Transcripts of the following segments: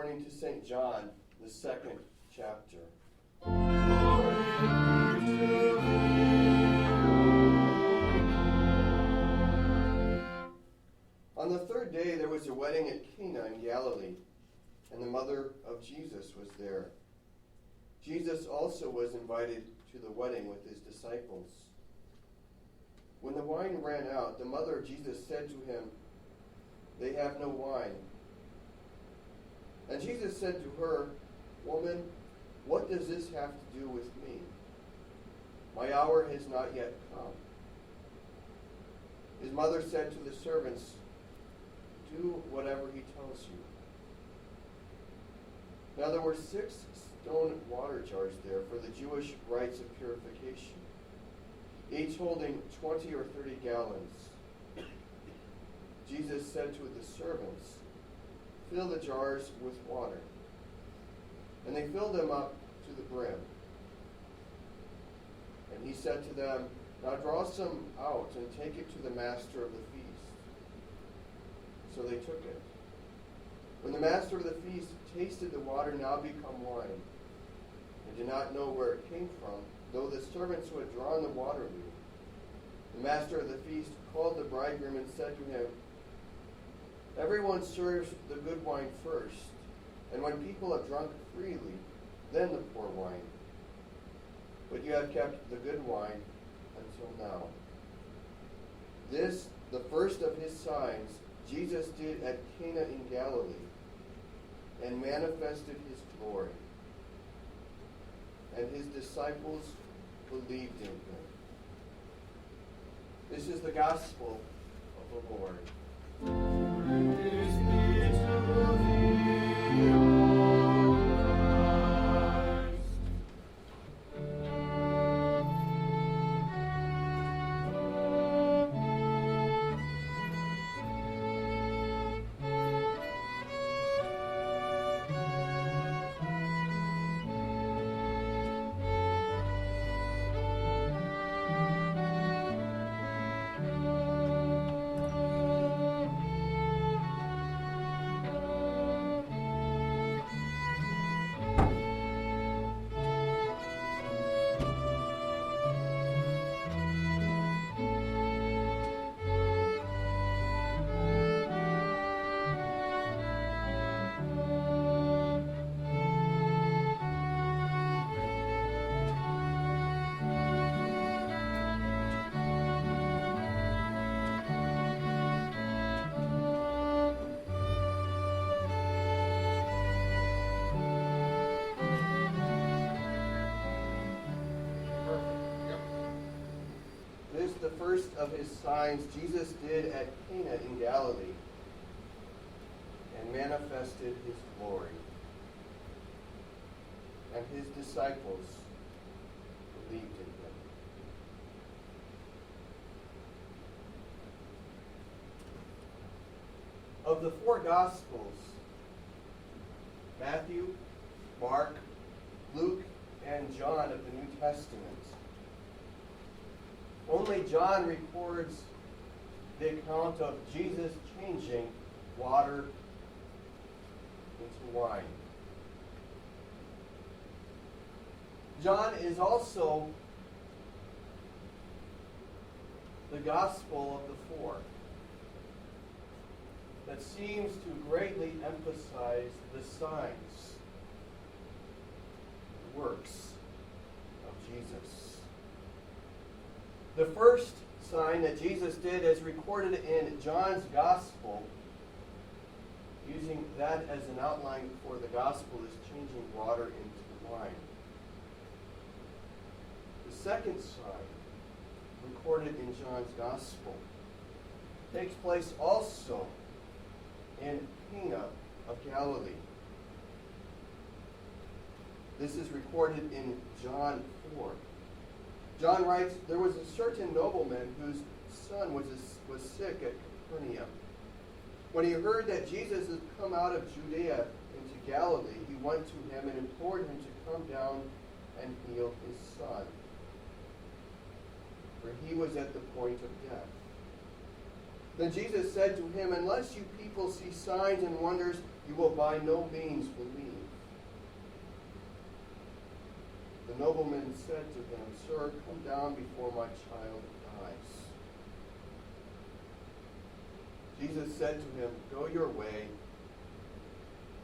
according to St. John, the 2nd chapter. On the 3rd day there was a wedding at Cana in Galilee, and the mother of Jesus was there. Jesus also was invited to the wedding with his disciples. When the wine ran out, the mother of Jesus said to him, "They have no wine." And Jesus said to her, "Woman, what does this have to do with me? My hour has not yet come." His mother said to the servants, "Do whatever he tells you." Now there were 6 stone water jars there for the Jewish rites of purification, each holding 20 or 30 gallons. Jesus said to the servants, "Fill the jars with water." And they filled them up to the brim. And he said to them, "Now draw some out and take it to the master of the feast." So they took it. When the master of the feast tasted the water now become wine, and did not know where it came from, though the servants who had drawn the water knew, the master of the feast called the bridegroom and said to him, "Everyone serves the good wine first, and when people have drunk freely, then the poor wine. But you have kept the good wine until now." This, the first of his signs, Jesus did at Cana in Galilee, and manifested his glory. And his disciples believed in him. This is the gospel of the Lord. Praise be to thee, O Christ. The first of his signs Jesus did at Cana in Galilee, and manifested his glory. And his disciples believed in him. Of the 4 Gospels, Matthew, Mark, Luke, and John of the New Testament, only John records the account of Jesus changing water into wine. John is also the gospel of the 4 that seems to greatly emphasize the signs, the works of Jesus. The first sign that Jesus did is recorded in John's Gospel, using that as an outline for the Gospel, is changing water into wine. The second sign, recorded in John's Gospel, takes place also in Cana of Galilee. This is recorded in John 4. John writes, "There was a certain nobleman whose son was sick at Capernaum. When he heard that Jesus had come out of Judea into Galilee, he went to him and implored him to come down and heal his son, for he was at the point of death. Then Jesus said to him, 'Unless you people see signs and wonders, you will by no means believe. The nobleman said to him, Sir, come down before my child dies. Jesus said to him, Go your way,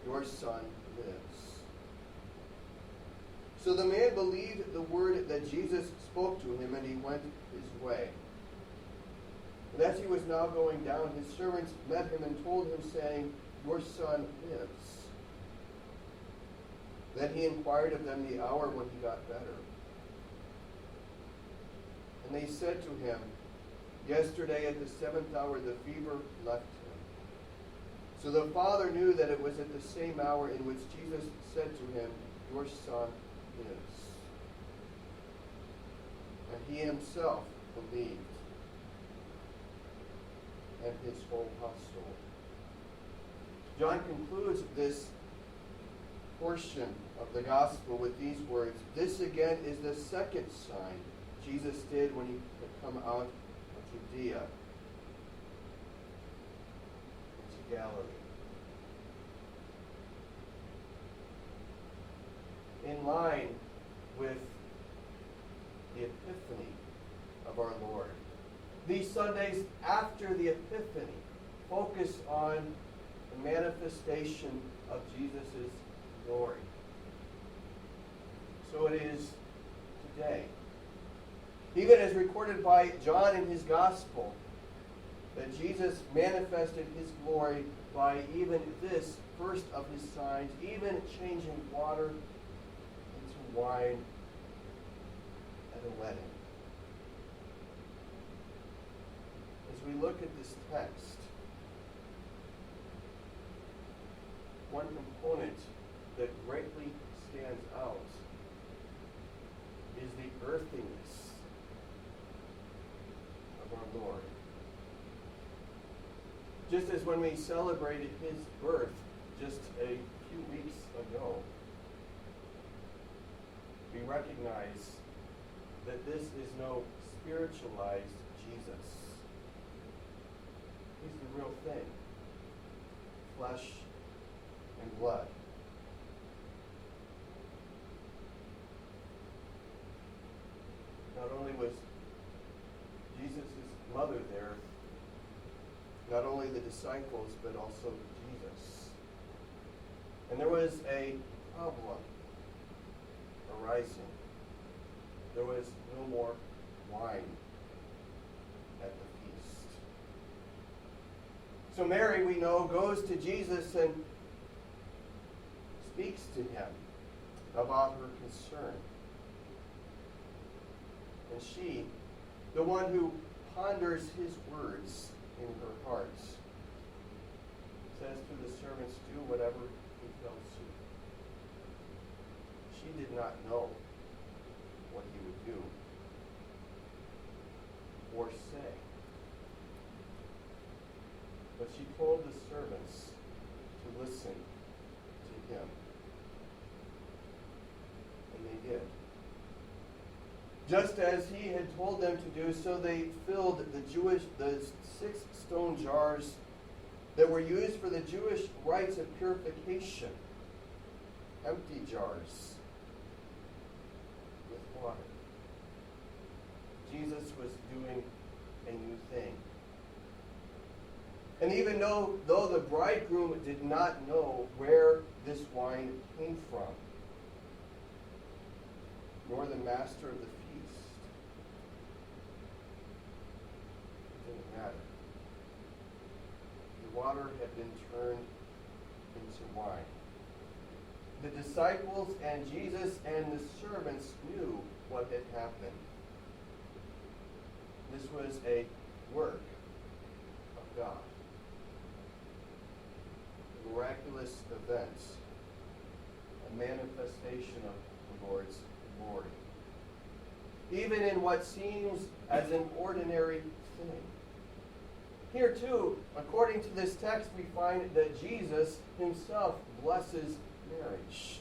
your son lives. So the man believed the word that Jesus spoke to him, and he went his way. And as he was now going down, his servants met him and told him, saying, Your son lives. Then he inquired of them the hour when he got better. And they said to him, Yesterday at the 7th hour the fever left him. So the father knew that it was at the same hour in which Jesus said to him, Your son lives. And he himself believed, and his whole household. John concludes this portion of the gospel with these words, This again is the second sign Jesus did when he had come out of Judea into Galilee. In line with the Epiphany of our Lord, these Sundays after the Epiphany focus on the manifestation of Jesus' glory. So it is today. Even as recorded by John in his gospel, that Jesus manifested his glory by even this first of his signs, even changing water into wine at a wedding. As we look at this text, one component that greatly stands out is the earthiness of our Lord. Just as when we celebrated his birth just a few weeks ago, we recognize that this is no spiritualized Jesus. He's the real thing. Flesh and blood. Not only was Jesus' mother there, not only the disciples, but also Jesus. And there was a problem arising. There was no more wine at the feast. So Mary, we know, goes to Jesus and speaks to him about her concern. And she, the one who ponders his words in her heart, says to the servants, do whatever he tells you. She did not know what he would do or say. But she told the servants to listen to him. And they did. Just as he had told them to do, so they filled the 6 stone jars that were used for the Jewish rites of purification, empty jars, with water. Jesus was doing a new thing. And even though the bridegroom did not know where this wine came from, nor the master of the feast, it didn't matter. The water had been turned into wine. The disciples and Jesus and the servants knew what had happened. This was a work of God. A miraculous event. A manifestation of the Lord's glory. Even in what seems as an ordinary thing. Here too, according to this text, we find that Jesus himself blesses marriage.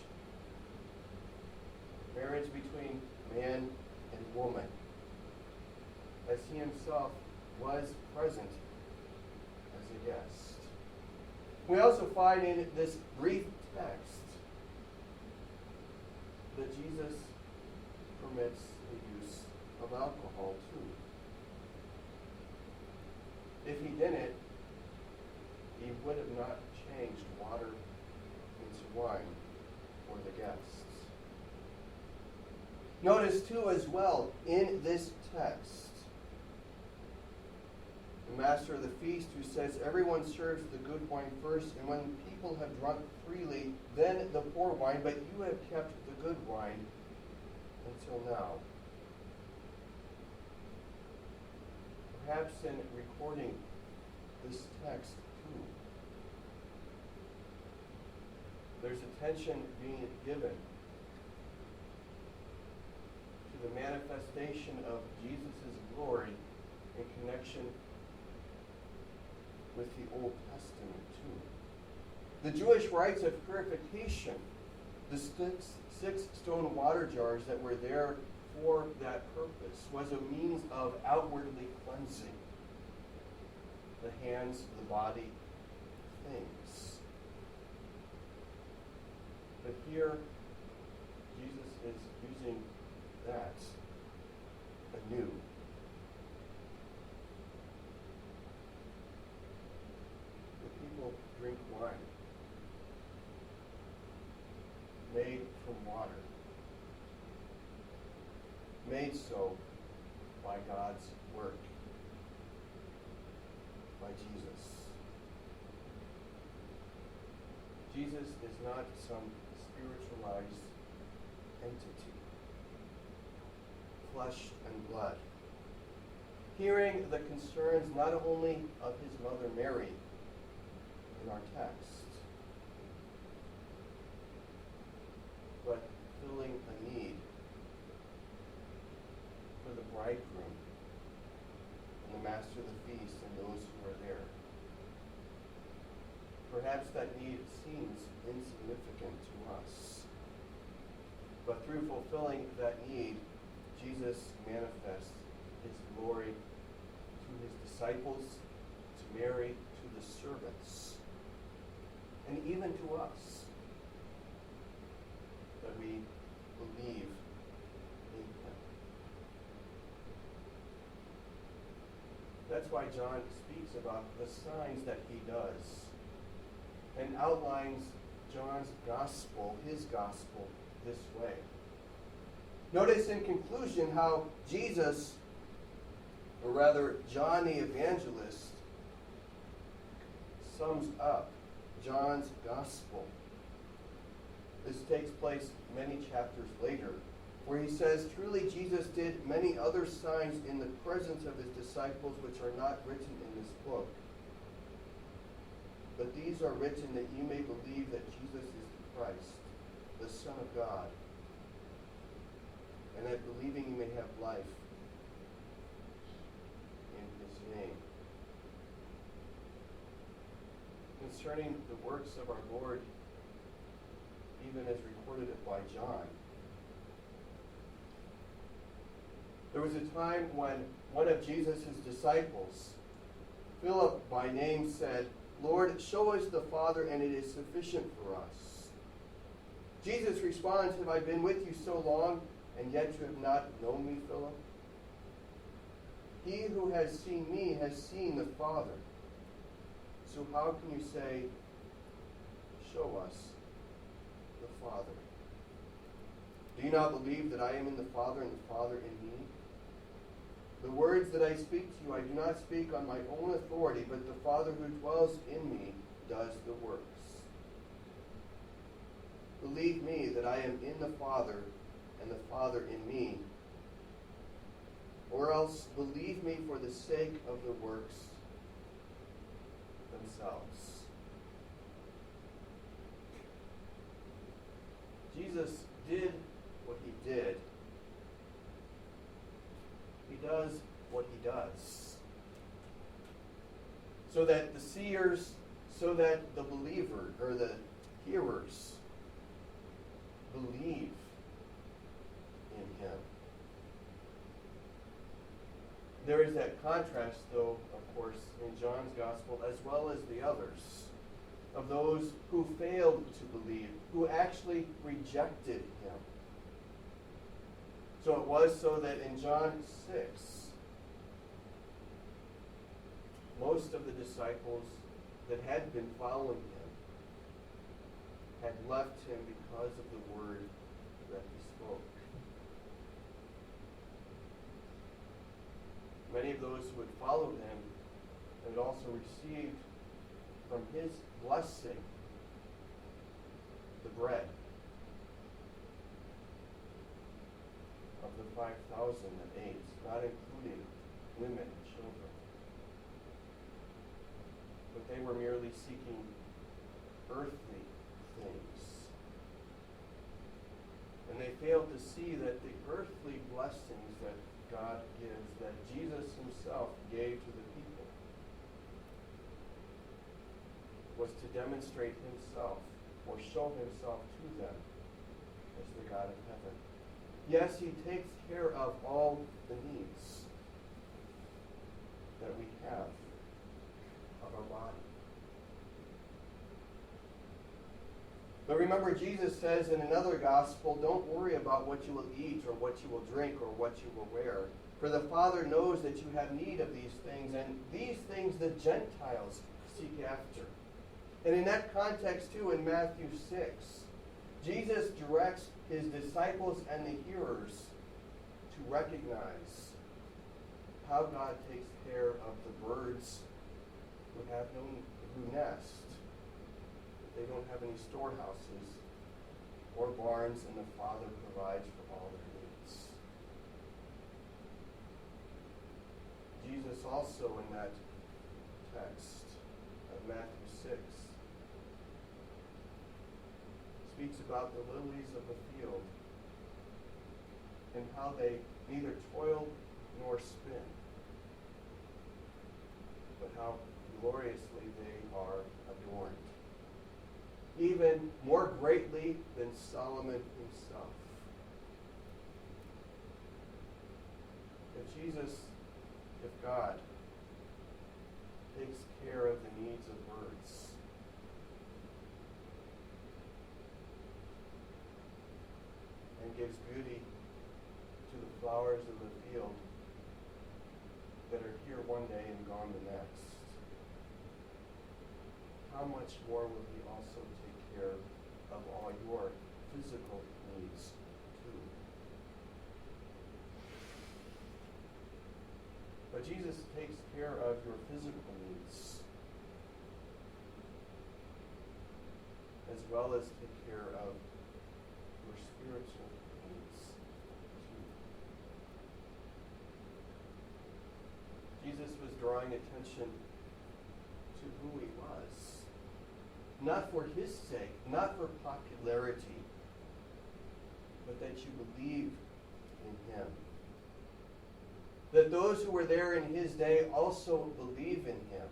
Marriage between man and woman. As he himself was present as a guest. We also find in this brief text that Jesus permits the use of alcohol too. If he didn't, he would have not changed water into wine for the guests. Notice too as well, in this text, the master of the feast who says everyone serves the good wine first, and when people have drunk freely, then the poor wine, but you have kept the good wine until now. Perhaps in recording this text too, there's attention being given to the manifestation of Jesus' glory in connection with the Old Testament too. The Jewish rites of purification, the six stone water jars that were there for that purpose, was a means of outwardly cleansing the hands, the body, things. But here, Jesus is using that anew. The people drink wine made from water, made so by God's work, by Jesus. Jesus is not some spiritualized entity, flesh and blood. Hearing the concerns not only of his mother Mary in our text, but filling a need for the bridegroom and the master of the feast and those who are there. Perhaps that need seems insignificant to us, but through fulfilling that need, Jesus manifests his glory to his disciples, to Mary, to the servants, and even to us, that we believe in him. That's why John speaks about the signs that he does and outlines John's gospel, his gospel, this way. Notice in conclusion how Jesus, or rather John the Evangelist, sums up John's gospel. This takes place many chapters later, where he says, truly Jesus did many other signs in the presence of his disciples which are not written in this book. But these are written that you may believe that Jesus is the Christ, the Son of God, and that believing you may have life in his name. Concerning the works of our Lord, even as recorded by John, there was a time when one of Jesus' disciples, Philip by name, said, Lord, show us the Father, and it is sufficient for us. Jesus responds, have I been with you so long, and yet you have not known me, Philip? He who has seen me has seen the Father. So how can you say, show us the Father? Do you not believe that I am in the Father and the Father in me? The words that I speak to you, I do not speak on my own authority, but the Father who dwells in me does the works. Believe me that I am in the Father and the Father in me, or else believe me for the sake of the works themselves. Jesus did what he did. He does what he does, so that the seers, so that the believer, or the hearers, believe in him. There is that contrast, though, of course, in John's gospel, as well as the others, of those who failed to believe, who actually rejected him. So it was so that in John 6, most of the disciples that had been following him had left him because of the word that he spoke. Many of those who had followed him had also received from his blessing the bread of the 5,000 that ate, not including women and children. But they were merely seeking earthly things. And they failed to see that the earthly blessings that God gives, that Jesus himself gave to the people, was to demonstrate himself or show himself to them as the God of heaven. Yes, he takes care of all the needs that we have of our body. But remember, Jesus says in another gospel, don't worry about what you will eat or what you will drink or what you will wear. For the Father knows that you have need of these things, and these things the Gentiles seek after. And in that context, too, in Matthew 6, Jesus directs his disciples and the hearers to recognize how God takes care of the birds who nest. They don't have any storehouses or barns, and the Father provides for all their needs. Jesus also in that text of Matthew 6 speaks about the lilies of the field and how they neither toil nor spin, but how gloriously they are adorned, even more greatly than Solomon himself. If Jesus, if God, takes care of the needs of birds, and gives beauty to the flowers of the field that are here one day and gone the next, how much more will he also take care of all your physical needs too? But Jesus takes care of your physical needs as well as take care of your spiritual needs too. Jesus was drawing attention to who he was. Not for his sake, not for popularity, but that you believe in him. That those who were there in his day also believe in him.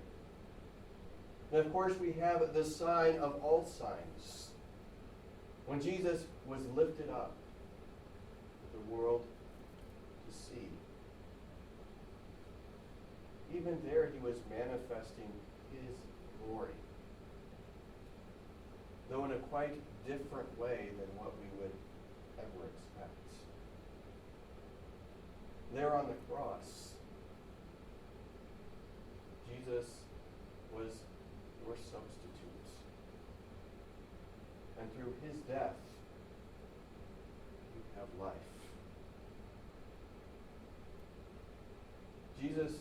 And of course we have the sign of all signs. When Jesus was lifted up for the world to see. Even there he was manifesting his glory, though in a quite different way than what we would ever expect. There on the cross, Jesus was your substitute. And through his death, you have life. Jesus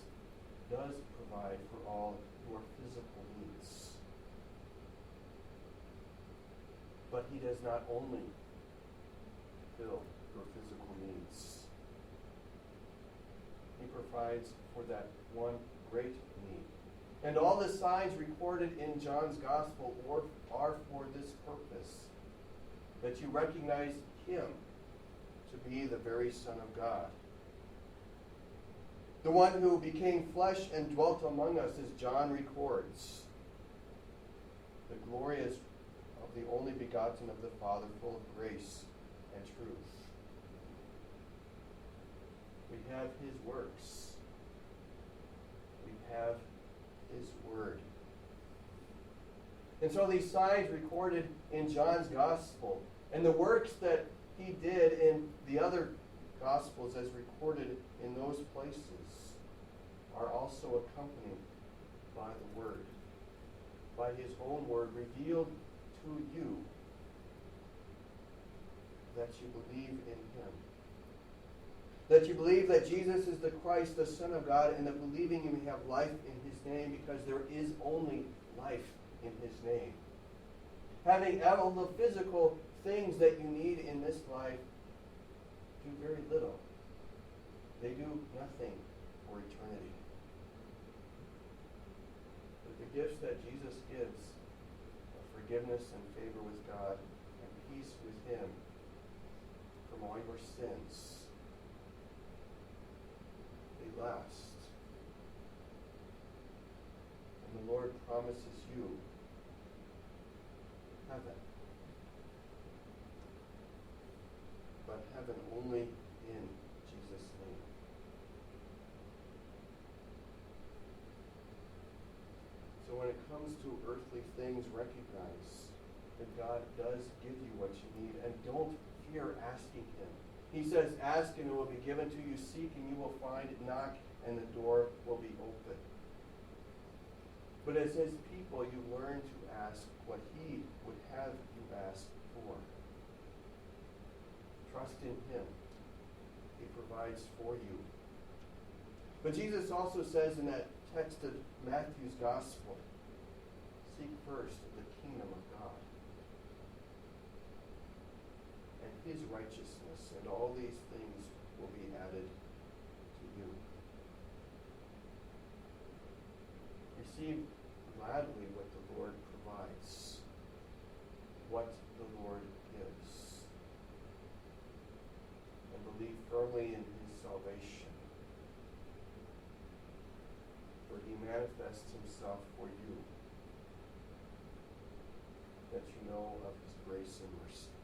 does provide for all your physical needs. But he does not only fill your physical needs. He provides for that one great need. And all the signs recorded in John's Gospel are for this purpose, that you recognize him to be the very Son of God. The one who became flesh and dwelt among us, as John records. The glory is of the only begotten of the Father, full of grace and truth. We have his works. We have his word. And so these signs recorded in John's gospel and the works that he did in the other gospels as recorded in those places are also accompanied by the word, by his own word revealed to you, that you believe in him. That you believe that Jesus is the Christ, the Son of God, and that believing you may have life in his name, because there is only life in his name. Having all the physical things that you need in this life do very little. They do nothing for eternity. But the gifts that Jesus gives of forgiveness and favor with God and peace with him from all your sins, they last. And the Lord promises you heaven. But heaven only in Jesus' name. So when it comes to earthly things, recognize that God does give you what you need, and don't fear asking him. He says, ask and it will be given to you, seek and you will find, knock and the door will be open. But as his people, you learn to ask what he would have you ask for. Trust in him. He provides for you. But Jesus also says in that text of Matthew's gospel, seek first the kingdom of God and his righteousness, and all these things will be added to you. Receive gladly what the Lord provides, what the Lord gives, and believe firmly in his salvation, for he manifests himself for you, that you know of his grace and mercy.